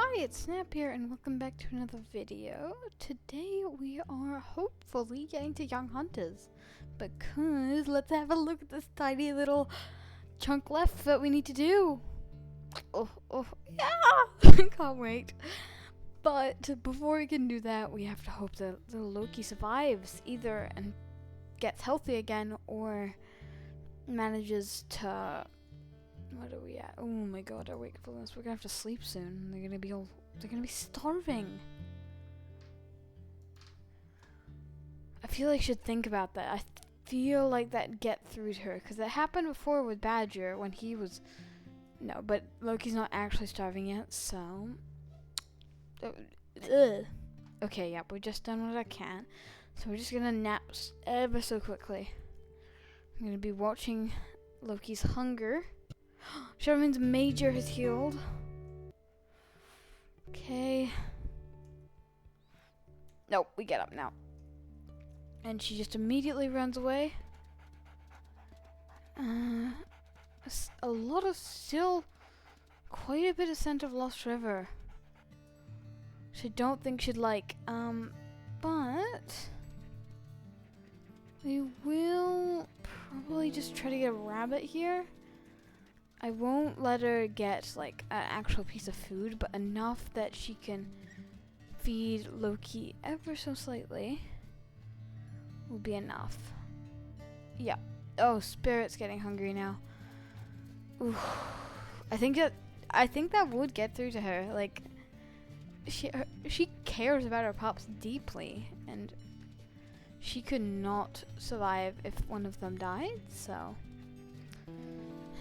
Hi, it's Snap here, and welcome back to another video. Today we are hopefully getting to Young Hunters, because let's have a look at this tiny little chunk left that we need to do. Oh, yeah! Can't wait. But before we can do that, we have to hope that little Loki survives, either and gets healthy again, or manages to... What are we at? Oh my god, our wakefulness. We're gonna have to sleep soon. They're gonna be starving. I feel like I should think about that. I feel like that'd get through to her, because it happened before with Badger when he was... No, but Loki's not actually starving yet, so... Okay, yep, we just done what I can. So we're just gonna nap ever so quickly. I'm gonna be watching Loki's hunger. Sherman's Major has healed. Okay. Nope, we get up now. And she just immediately runs away. A lot of still quite a bit of scent of Lost River. Which I don't think she'd like. But we will probably just try to get a rabbit here. I won't let her get like an actual piece of food, but enough that she can feed Loki ever so slightly will be enough. Yeah. Oh, Spirit's getting hungry now. Ooh. I think that would get through to her. Like, she cares about her pups deeply, and she could not survive if one of them died. So.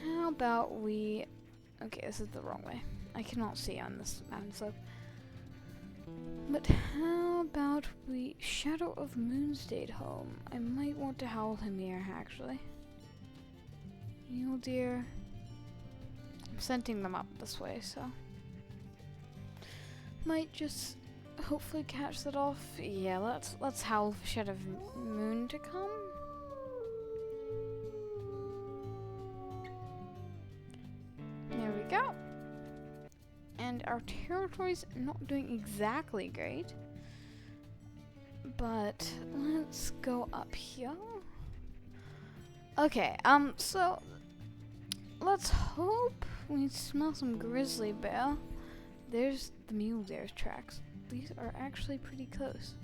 How about we... Okay, this is the wrong way. I cannot see on this mountain slope. But how about we... Shadow of Moon stayed home. I might want to howl him here, actually. Mule deer. I'm sending them up this way, so... Might just hopefully catch that off. Yeah, let's howl for Shadow of Moon to come. Go. And our territory's not doing exactly great, but let's go up here. Okay, so let's hope we smell some grizzly bear. There's the mule deer's tracks. These are actually pretty close.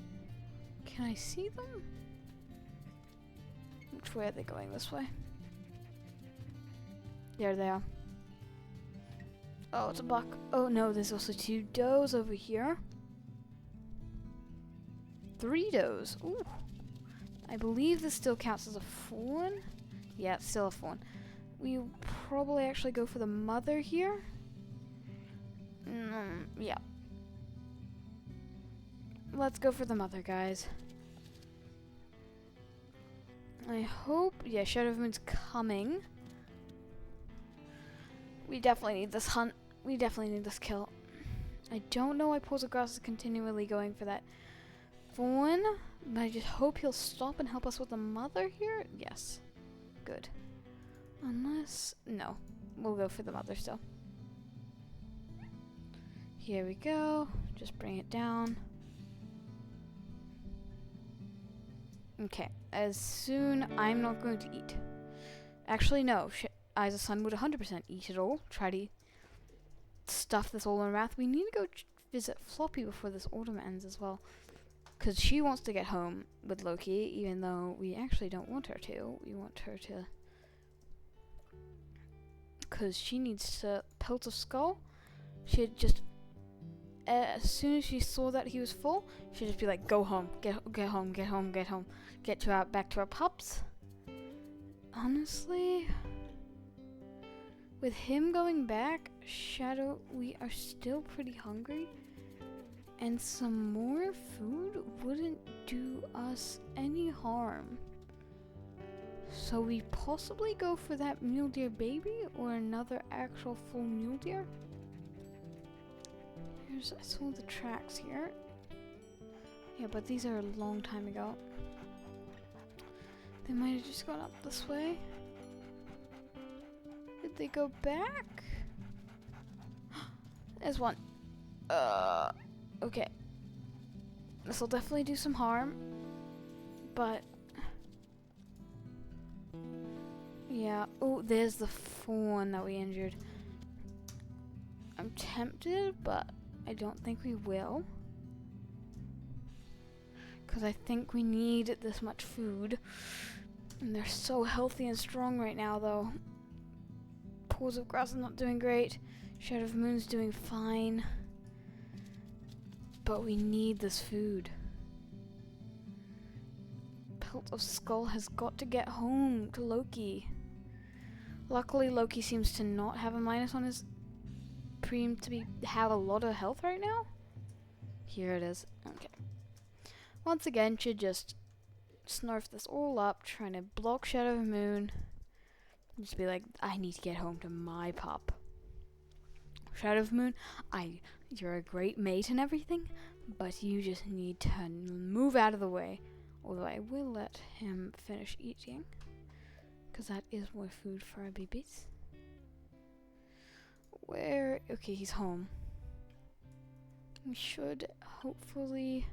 Can I see them? Which way are they going? This way? There they are. Oh, it's a buck. Oh no, there's also 2 does over here. 3 does. Ooh. I believe this still counts as a fawn. Yeah, it's still a fawn. We'll probably actually go for the mother here. Yeah. Let's go for the mother, guys. I hope... Yeah, Shadow of Moon's coming. We definitely need this hunt. We definitely need this kill. I don't know why Grass is continually going for that fawn, but I just hope he'll stop and help us with the mother here. Yes. Good. Unless... No. We'll go for the mother still. Here we go. Just bring it down. Okay. As soon... I'm not going to eat. Actually, no. Eyes of Sun would 100% eat it all. Try to stuff this all in her mouth. We need to go visit Floppy before this autumn ends as well, because she wants to get home with Loki, even though we actually don't want her to. We want her to, because she needs to pelt a skull. She'd just, as soon as she saw that he was full, she'd just be like, "Go home, get home, get home, get home, get to our back to our pups." Honestly. With him going back, Shadow, we are still pretty hungry, and some more food wouldn't do us any harm. So we possibly go for that mule deer baby or another actual full mule deer. I saw the tracks here. Yeah, but these are a long time ago. They might have just gone up this way. Did they go back? There's one. Okay. This will definitely do some harm. But... yeah. Oh, there's the fawn that we injured. I'm tempted, but I don't think we will. Because I think we need this much food. And they're so healthy and strong right now, though. Pools of Grass is not doing great. Shadow of Moon's doing fine. But we need this food. Pelt of Skull has got to get home to Loki. Luckily, Loki seems to not have a minus on his preem to have a lot of health right now. Here it is. Okay. Once again, should just snarf this all up, trying to block Shadow of Moon. Just be like, I need to get home to my pup. Shadow of Moon, you're a great mate and everything, but you just need to move out of the way. Although I will let him finish eating, because that is more food for our babies. Okay, he's home. We should hopefully...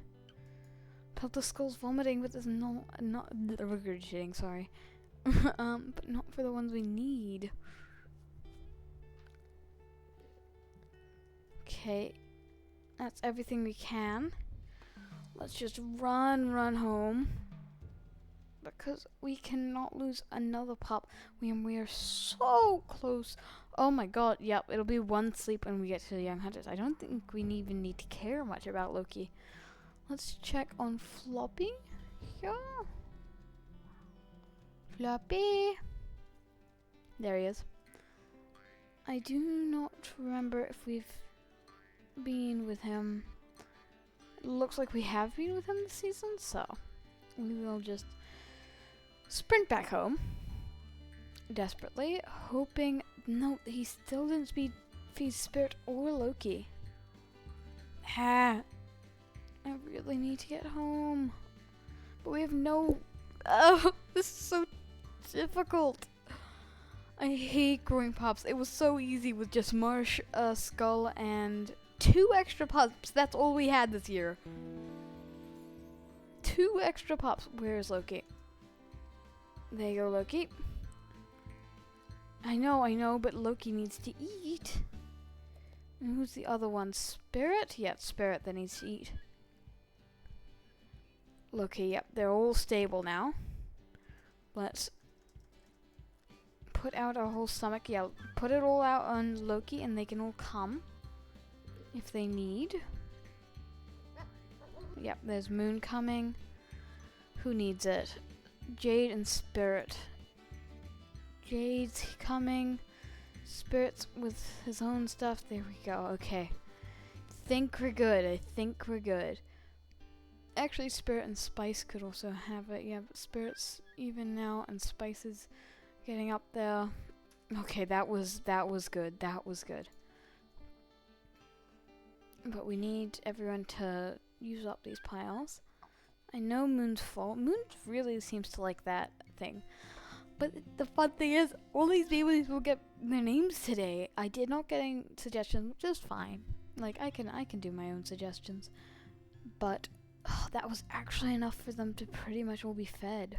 Pelt of Skull's vomiting, but there's not regurgitating, sorry. But not for the ones we need. Okay, that's everything we can. Let's just run home. Because we cannot lose another pup. We are so close. Oh my god, yep, it'll be one sleep when we get to the Young Hunters. I don't think we even need to care much about Loki. Let's check on Floppy. Yeah. Floppy. There he is. I do not remember if we've been with him. It looks like we have been with him this season, so we will just sprint back home. Desperately, hoping... No, he still didn't feed Spirit or Loki. I really need to get home. But we have no... Oh, this is so difficult. I hate growing pups. It was so easy with just Marsh, Skull, and 2 extra pups. That's all we had this year. 2 extra pups. Where's Loki? There you go, Loki. I know, but Loki needs to eat. And who's the other one? Spirit? Yeah, it's Spirit that needs to eat. Loki, yep, they're all stable now. Let's put out our whole stomach. Yeah, put it all out on Loki and they can all come if they need. Yep, there's Moon coming. Who needs it? Jade and Spirit. Jade's coming. Spirit's with his own stuff. There we go. Okay. Think we're good. I think we're good. Actually, Spirit and Spice could also have it. Yeah, but Spirit's even now and Spice is getting up there. Okay, that was good. That was good. But we need everyone to use up these piles. I know Moon's full. Moon really seems to like that thing. But the fun thing is, all these babies will get their names today. I did not get any suggestions, which is fine. Like, I can do my own suggestions. But that was actually enough for them to pretty much all be fed.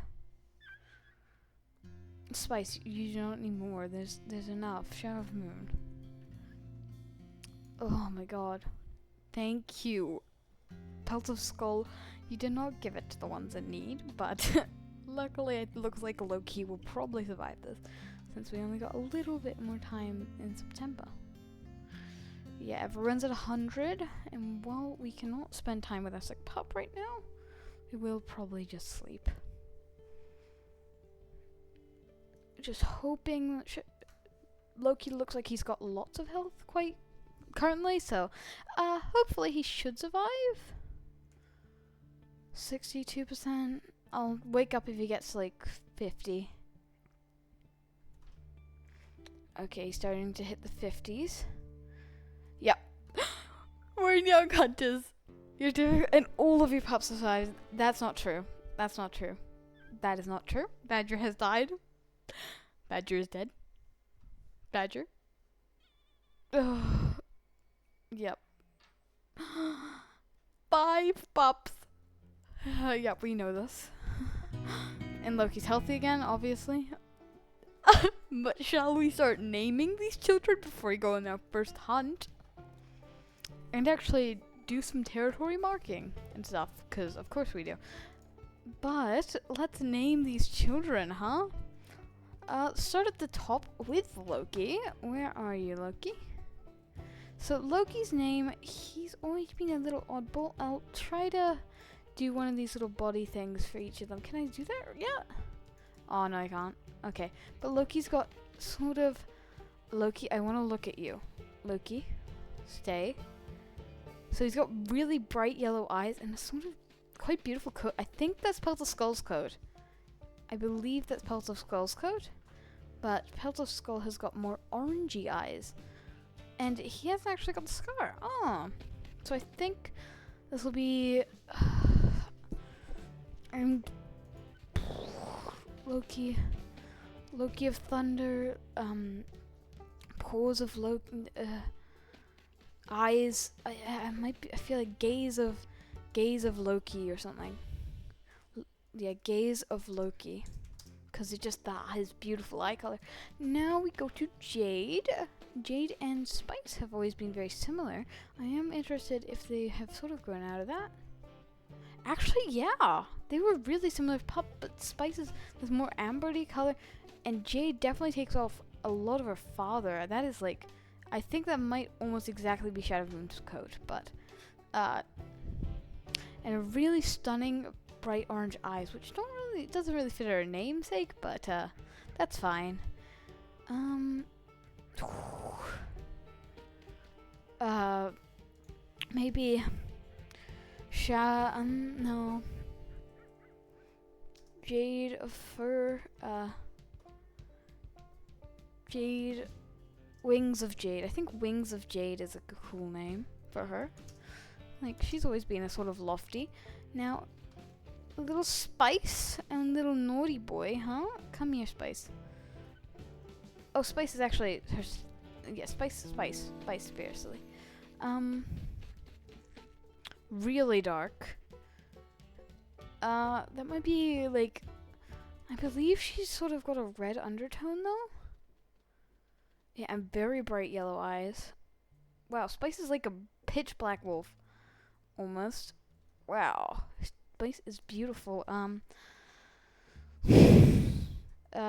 Spice, you don't need more. There's enough. Shadow of Moon. Oh my god. Thank you. Pelt of Skull, you did not give it to the ones in need, but luckily it looks like Loki will probably survive this, since we only got a little bit more time in September. Yeah, everyone's at 100, and while we cannot spend time with our sick pup right now, we will probably just sleep. Just hoping that Loki looks like he's got lots of health quite currently, so hopefully he should survive. 62%. I'll wake up if he gets like 50. Okay, he's starting to hit the 50s. Yep. We're in Young Hunters. You're doing, and all of your pups survived. That's not true. That's not true. That is not true. Badger has died. Badger is dead. Badger. Ugh. Yep. 5 pups. Yeah, we know this. And Loki's healthy again, obviously. But shall we start naming these children before we go on our first hunt? And actually do some territory marking and stuff, because of course we do. But let's name these children, huh? Start at the top with Loki. Where are you, Loki? So Loki's name, he's always been a little oddball. I'll try to do one of these little body things for each of them. Can I do that? Yeah. Oh, no, I can't. Okay. But Loki's got sort of... Loki, I want to look at you. Loki, stay. So he's got really bright yellow eyes and a sort of quite beautiful coat. I think that's Pelt of Skull's coat. I believe that's Pelt of Skull's coat. But Pelt of Skull has got more orangey eyes. And he hasn't actually got the scar. Oh. So I think this will be... Loki of Thunder, paws of Loki, eyes. I feel like gaze of Loki or something. Yeah, gaze of Loki, because it's just his beautiful eye color. Now we go to Jade. Jade and Spice have always been very similar. I am interested if they have sort of grown out of that. Actually, yeah, they were really similar pup, but Spice is more ambery color, and Jade definitely takes off a lot of her father. That is like, I think that might almost exactly be Shadow Moon's coat, but, and a really stunning bright orange eyes, which doesn't really fit her namesake, but that's fine. Maybe no. Jade of Fur, Jade, Wings of Jade. I think Wings of Jade is a cool name for her. Like, she's always been a sort of lofty. Now, a little Spice and little Naughty Boy, huh? Come here, Spice. Oh, Spice is actually her. Yeah, Spice, seriously. Really dark. That might be like, I believe she's sort of got a red undertone though. Yeah, and very bright yellow eyes. Wow, Spice is like a pitch black wolf, almost. Wow, Spice is beautiful.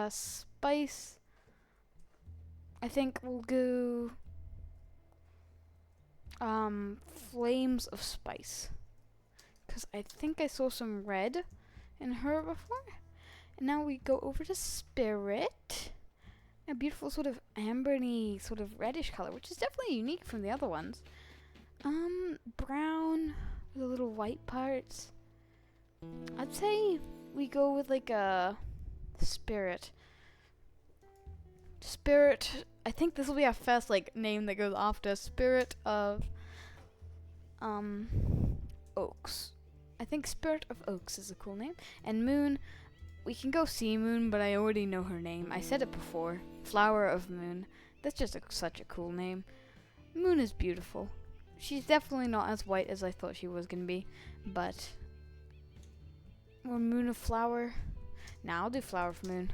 Spice. I think we'll go Flames of Spice, because I think I saw some red in her before. And now we go over to Spirit, a beautiful sort of ambery, sort of reddish color, which is definitely unique from the other ones. Brown with a little white parts. I'd say we go with like a Spirit. I think this will be our first like name that goes after Spirit of Oaks. I think Spirit of Oaks is a cool name. And Moon, we can go Sea Moon, but I already know her name. I said it before. Flower of Moon. That's just such a cool name. Moon is beautiful. She's definitely not as white as I thought she was gonna be, but or Moon of Flower. Now I'll do Flower of Moon.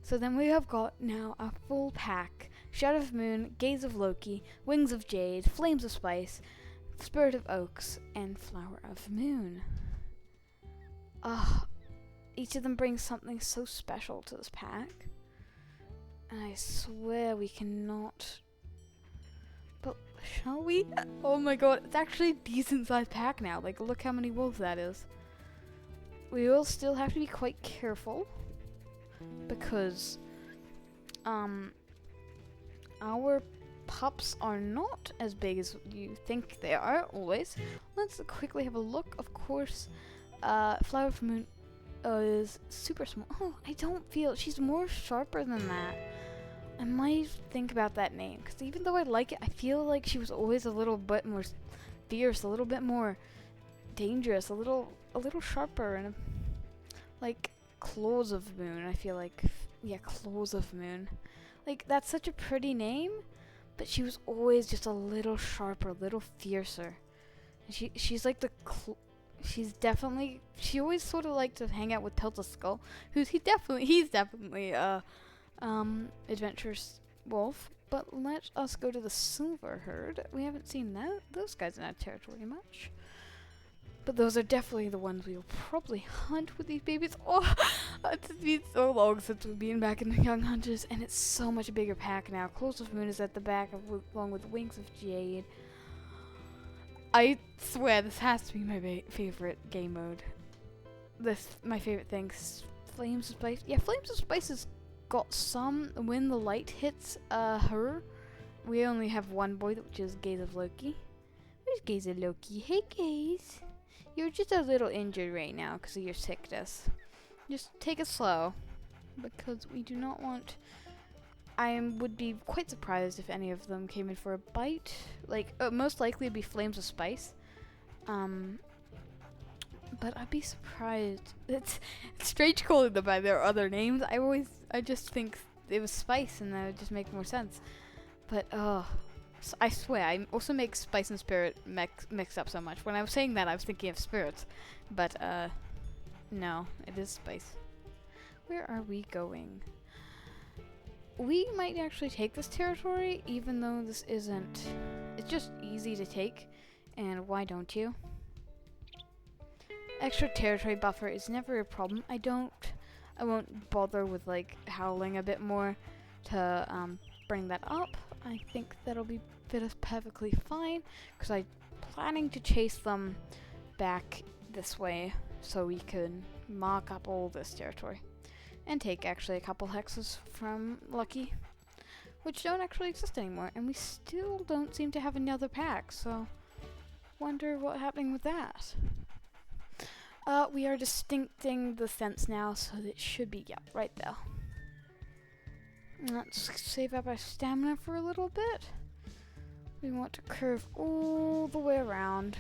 So then we have got now a full pack. Shadow of Moon, Gaze of Loki, Wings of Jade, Flames of Spice, Spirit of Oaks, and Flower of Moon. Each of them brings something so special to this pack. And I swear we cannot. But shall we? Oh my god, it's actually a decent sized pack now. Like, look how many wolves that is. We will still have to be quite careful, because our pups are not as big as you think they are always. Let's quickly have a look. Of course, Flower of Moon is super small. Oh, I don't feel she's more sharper than that. I might think about that name, because even though I like it, I feel like she was always a little bit more fierce, a little bit more dangerous, a little sharper, and like Claws of Moon. I feel like, yeah, Claws of Moon. Like, that's such a pretty name, but she was always just a little sharper, a little fiercer. She's like she's definitely, she always sort of liked to hang out with Tilted Skull, he's definitely a adventurous wolf. But let us go to the Silver Herd. We haven't seen those guys in our territory much. But those are definitely the ones we will probably hunt with these babies. Oh, it's been so long since we've been back in the Young Hunters, and it's so much a bigger pack now. Close of Moon is at the back, along with Wings of Jade. I swear this has to be my favorite game mode. My favorite thing, Flames of Spice. Yeah, Flames of Spice has got some. When the light hits her, we only have one boy, which is Gaze of Loki. Where's Gaze of Loki? Hey, Gaze. You're just a little injured right now because of your sickness. Just take it slow, because we do not want... I would be quite surprised if any of them came in for a bite. Like, most likely it'd be Flames of Spice. But I'd be surprised. It's strange calling them by their other names. I just think it was Spice and that would just make more sense. But, I swear, I also make Spice and Spirit mixed up so much. When I was saying that, I was thinking of Spirits. But, no, it is Spice. Where are we going? We might actually take this territory, even though this isn't... It's just easy to take, and why don't you? Extra territory buffer is never a problem. I won't bother with, like, howling a bit more to, bring that up. I think that'll be fit us perfectly fine, because I'm planning to chase them back this way, so we can mark up all this territory. And take actually a couple hexes from Lucky, which don't actually exist anymore. And we still don't seem to have another pack, so wonder what's happening with that. We are distincting the fence now, so it should be, yeah, right there. Let's save up our stamina for a little bit. We want to curve all the way around.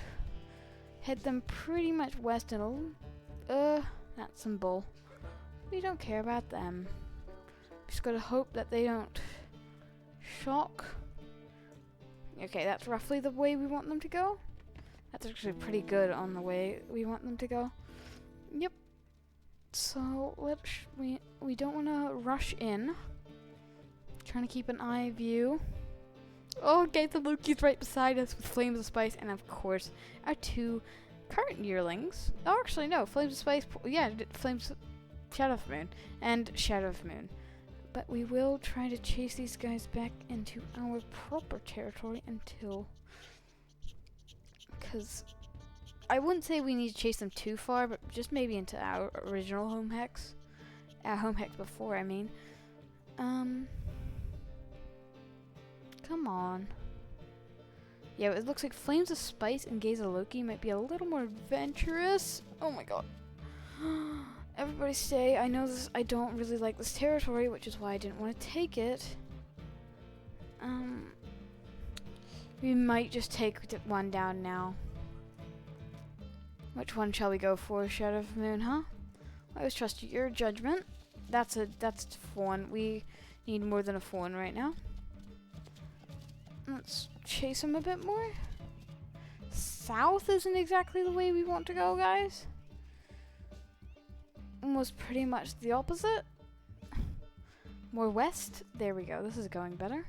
Head them pretty much west and that's some bull. We don't care about them. Just gotta hope that they don't shock. Okay, that's roughly the way we want them to go. That's actually pretty good on the way we want them to go. Yep. So we don't want to rush in. Trying to keep an eye view. Oh, okay, the Loki's right beside us with Flames of Spice, and of course our two current yearlings. Oh, actually no, Flames of Spice. Yeah, Shadow of Moon and Shadow of Moon. But we will try to chase these guys back into our proper territory until... Because I wouldn't say we need to chase them too far, but just maybe into our original home hex. Our home hex before, I mean. Come on. Yeah, it looks like Flames of Spice and Gaze of Loki might be a little more adventurous. Oh my god. Everybody stay. I know this. I don't really like this territory, which is why I didn't want to take it. We might just take one down now. Which one shall we go for? Shadow of the Moon, huh? I always trust your judgment. That's fawn. We need more than a fawn right now. Let's chase him a bit more. South isn't exactly the way we want to go, guys. Almost pretty much the opposite. More west. There we go. This is going better.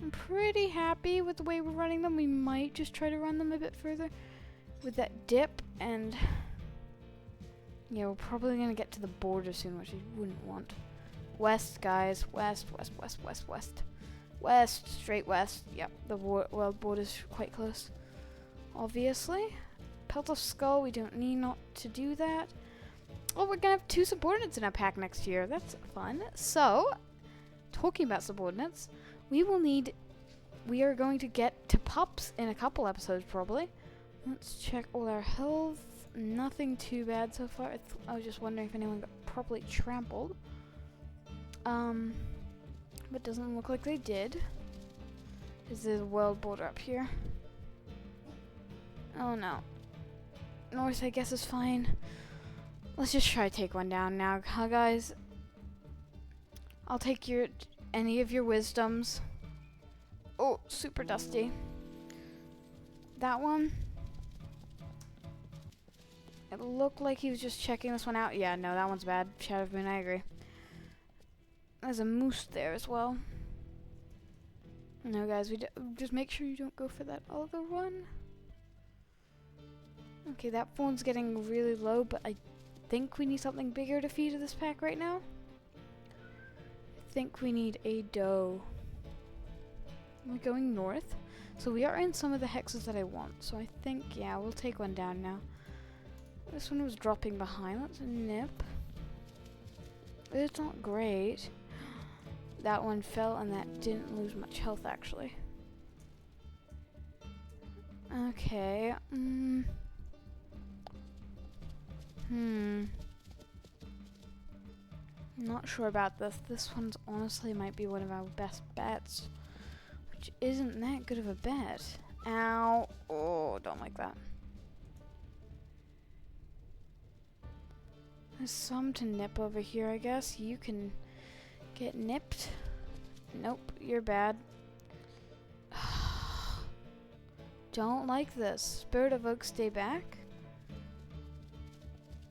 I'm pretty happy with the way we're running them. We might just try to run them a bit further with that dip, and yeah, we're probably gonna get to the border soon, which I wouldn't want. West, guys. West, west, west, west, west. West, straight west. Yep, the world border's quite close. Obviously. Pelt of Skull, we don't need not to do that. Oh, we're gonna have 2 subordinates in our pack next year. That's fun. So, talking about subordinates, we are going to get to pups in a couple episodes probably. Let's check all our health. Nothing too bad so far. I was just wondering if anyone got properly trampled. But doesn't look like they did. Is there a world border up here? Oh no. North, I guess, is fine. Let's just try to take one down now, huh, guys? I'll take any of your wisdoms. Oh, super dusty. that one. It looked like he was just checking this one out. Yeah, no, that one's bad. Shadow of Moon, I agree. There's a moose there as well. No, guys, just make sure you don't go for that other one. Okay, that phone's getting really low, but I think we need something bigger to feed this pack right now. I think we need a doe. We're going north. So we are in some of the hexes that I want. So I think, yeah, we'll take one down now. This one was dropping behind. Let's nip. It's not great. That one fell and that didn't lose much health actually. Okay. Not sure about this. This one's honestly might be one of our best bets. Which isn't that good of a bet. Ow. Oh, don't like that. There's some to nip over here, I guess. You can get nipped. Nope, you're bad. Don't like this. Spirit of Oak, stay back.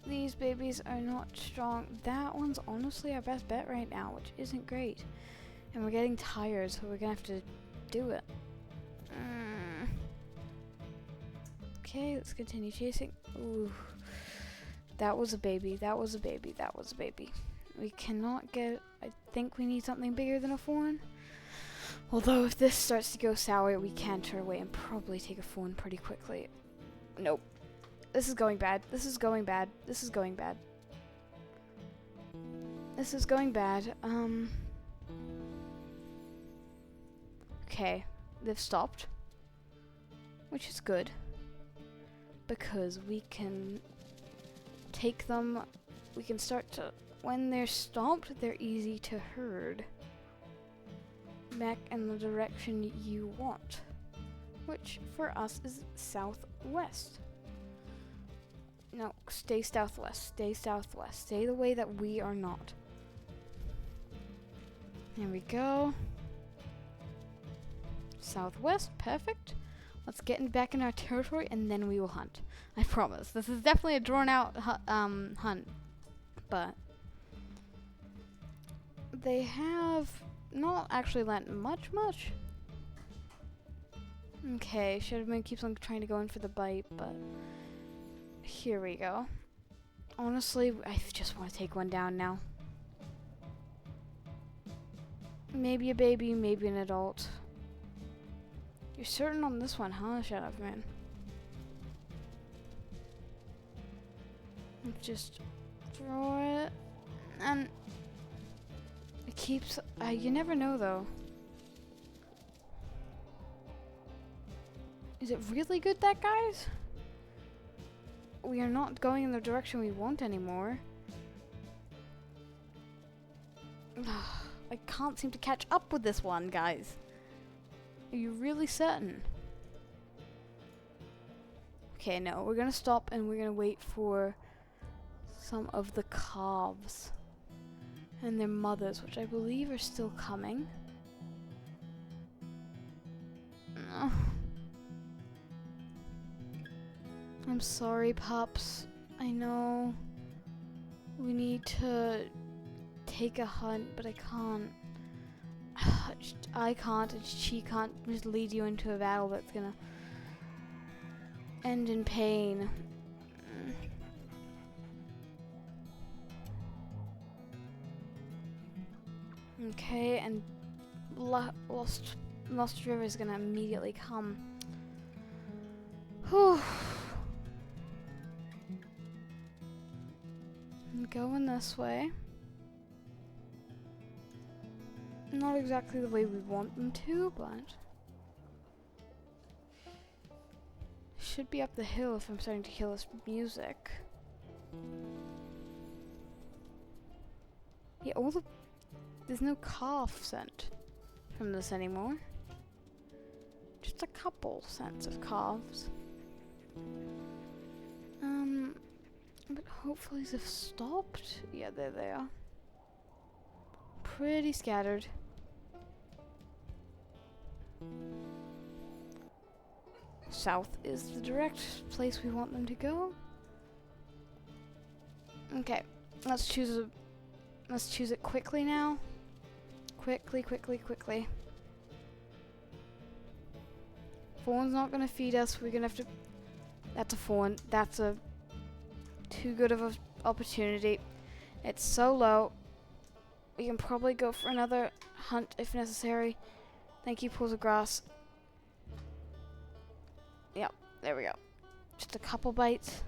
These babies are not strong. That one's honestly our best bet right now, which isn't great. And we're getting tired, so we're gonna have to do it. Okay, let's continue chasing. Ooh. That was a baby. That was a baby. That was a baby. We cannot get... I think we need something bigger than a fawn. Although if this starts to go sour, we can turn away and probably take a fawn pretty quickly. Nope. This is going bad. This is going bad. This is going bad. This is going bad. Okay. They've stopped. Which is good. Because we can take them. We can start to... When they're stopped, they're easy to herd back in the direction you want, which for us is southwest. No, stay southwest, stay southwest, stay the way that we are not. There we go. Southwest, perfect. Let's get back in our territory and then we will hunt. I promise. This is definitely a drawn out hunt, but they have not actually lent much. Okay, Shadow Moon keeps on trying to go in for the bite, but here we go. Honestly, I just want to take one down now. Maybe a baby, maybe an adult. You're certain on this one, huh, Shadow Moon? Just throw it, and it keeps, you never know though. Is it really good, that guys? We are not going in the direction we want anymore. I can't seem to catch up with this one, guys. Are you really certain? Okay, no, we're gonna stop and we're gonna wait for some of the calves and their mothers, which I believe are still coming. I'm sorry, pups. I know we need to take a hunt, but I can't. I can't, and she can't just lead you into a battle that's gonna end in pain. Okay, and Lost River is gonna immediately come. Whew. I'm going this way. Not exactly the way we want them to, but should be up the hill if I'm starting to hear this music. Yeah, there's no calf scent from this anymore. Just a couple scents of calves. But hopefully they've stopped. Yeah, there they are. Pretty scattered. South is the direct place we want them to go. Okay, let's choose it quickly now. Quickly. Fawn's not gonna feed us. We're gonna have to. That's a fawn. That's a too good of an opportunity. It's so low. We can probably go for another hunt if necessary. Thank you, pools of grass. Yep, there we go. Just a couple bites.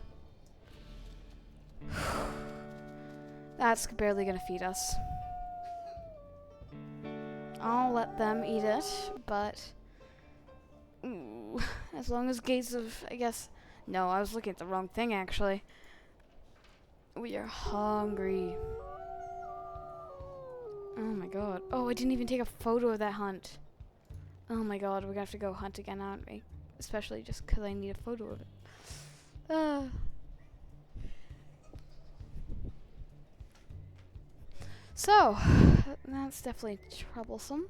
That's barely gonna feed us. I'll let them eat it, but ooh, as long as gates of, I guess. No, I was looking at the wrong thing actually. We are hungry. Oh my god. Oh, I didn't even take a photo of that hunt. Oh my god, we're gonna have to go hunt again, aren't we? Especially just because I need a photo of it. So, that's definitely troublesome.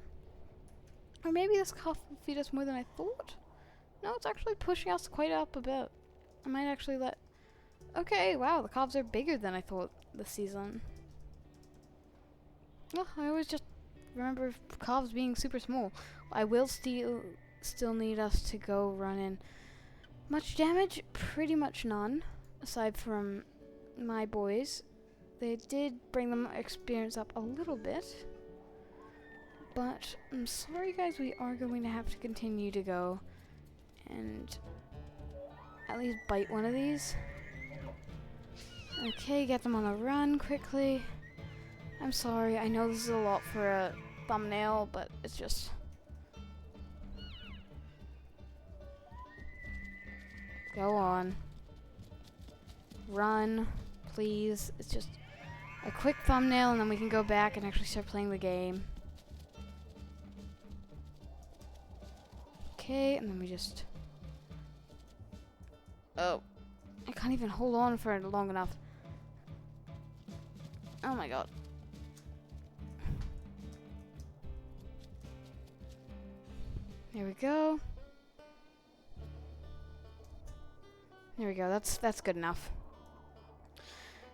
Or maybe this cough will feed us more than I thought. No, it's actually pushing us quite up a bit. I might actually let... Okay, wow, the calves are bigger than I thought this season. Well, I always just remember calves being super small. I will still need us to go run in. Much damage? Pretty much none, aside from my boys. They did bring them experience up a little bit. But I'm sorry guys, we are going to have to continue to go and at least bite one of these. Okay, get them on a run quickly. I'm sorry, I know this is a lot for a thumbnail, but it's just... Go on. Run, please. It's just a quick thumbnail and then we can go back and actually start playing the game. Okay, and then we just... Oh. I can't even hold on for it long enough. Oh my god. There we go. There we go. That's good enough.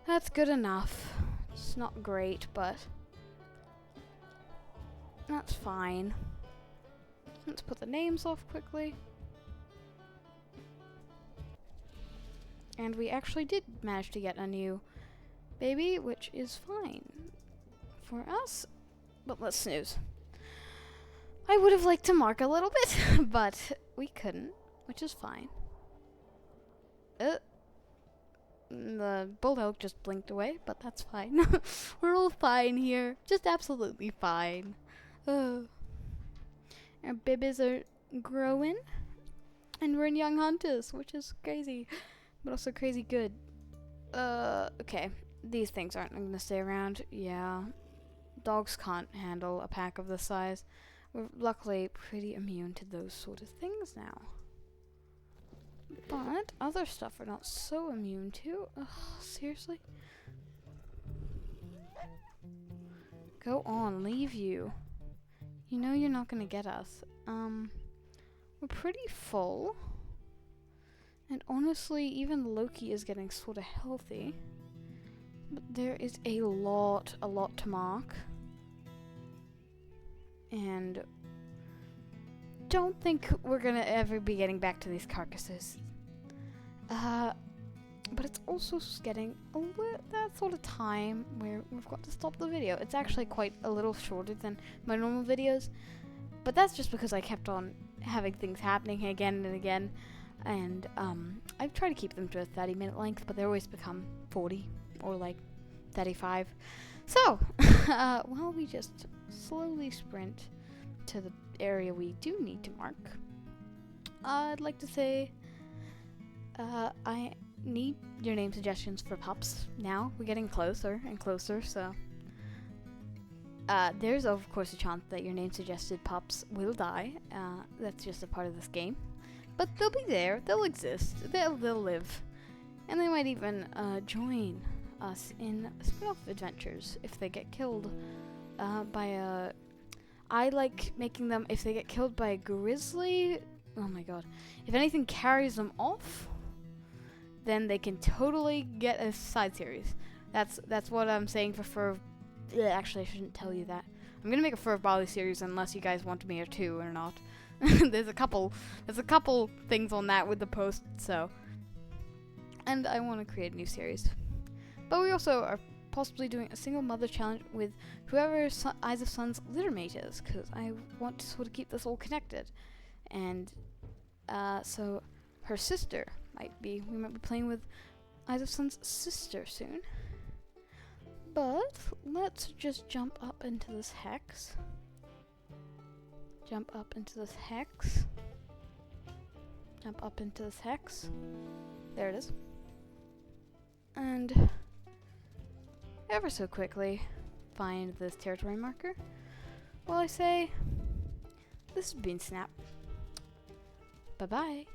That's good enough. It's not great, but that's fine. Let's put the names off quickly. And we actually did manage to get a new baby, which is fine for us. But let's snooze. I would have liked to mark a little bit, but we couldn't, which is fine. The bulldog just blinked away, but that's fine. We're all fine here. Just absolutely fine. Our babies are growing, and we're in young hunters, which is crazy, but also crazy good. Okay. These things aren't going to stay around. Yeah. Dogs can't handle a pack of this size. We're luckily pretty immune to those sort of things now. But other stuff we're not so immune to. Ugh, seriously? Go on, leave you. You know you're not gonna get us. We're pretty full. And honestly, even Loki is getting sort of healthy. But there is a lot to mark. And don't think we're gonna ever be getting back to these carcasses. But it's also getting that sort of time where we've got to stop the video. It's actually quite a little shorter than my normal videos, but that's just because I kept on having things happening again and again, and I've tried to keep them to a 30-minute length, but they always become 40 or like 35. So, while we just slowly sprint to the area we do need to mark, I'd like to say I need your name suggestions for pups now. We're getting closer and closer, so there's of course a chance that your name suggested pups will die. That's just a part of this game, but they'll be there, they'll exist, they'll live, and they might even join us in spin-off adventures if they get killed by a... I like making them, if they get killed by a grizzly, oh my god. If anything carries them off, then they can totally get a side series. That's what I'm saying for fur. Actually, I shouldn't tell you that. I'm gonna make a fur of Bali series unless you guys want me to or not. There's a couple things on that with the post, so. And I want to create a new series. But we also are possibly doing a single mother challenge with whoever Eyes of Sun's litter mate is, because I want to sort of keep this all connected. And so her sister we might be playing with Eyes of Sun's sister soon. But let's just jump up into this hex. Jump up into this hex. Jump up into this hex. There it is. And ever so quickly find this territory marker. Well, I say, this has been Snap. Bye-bye.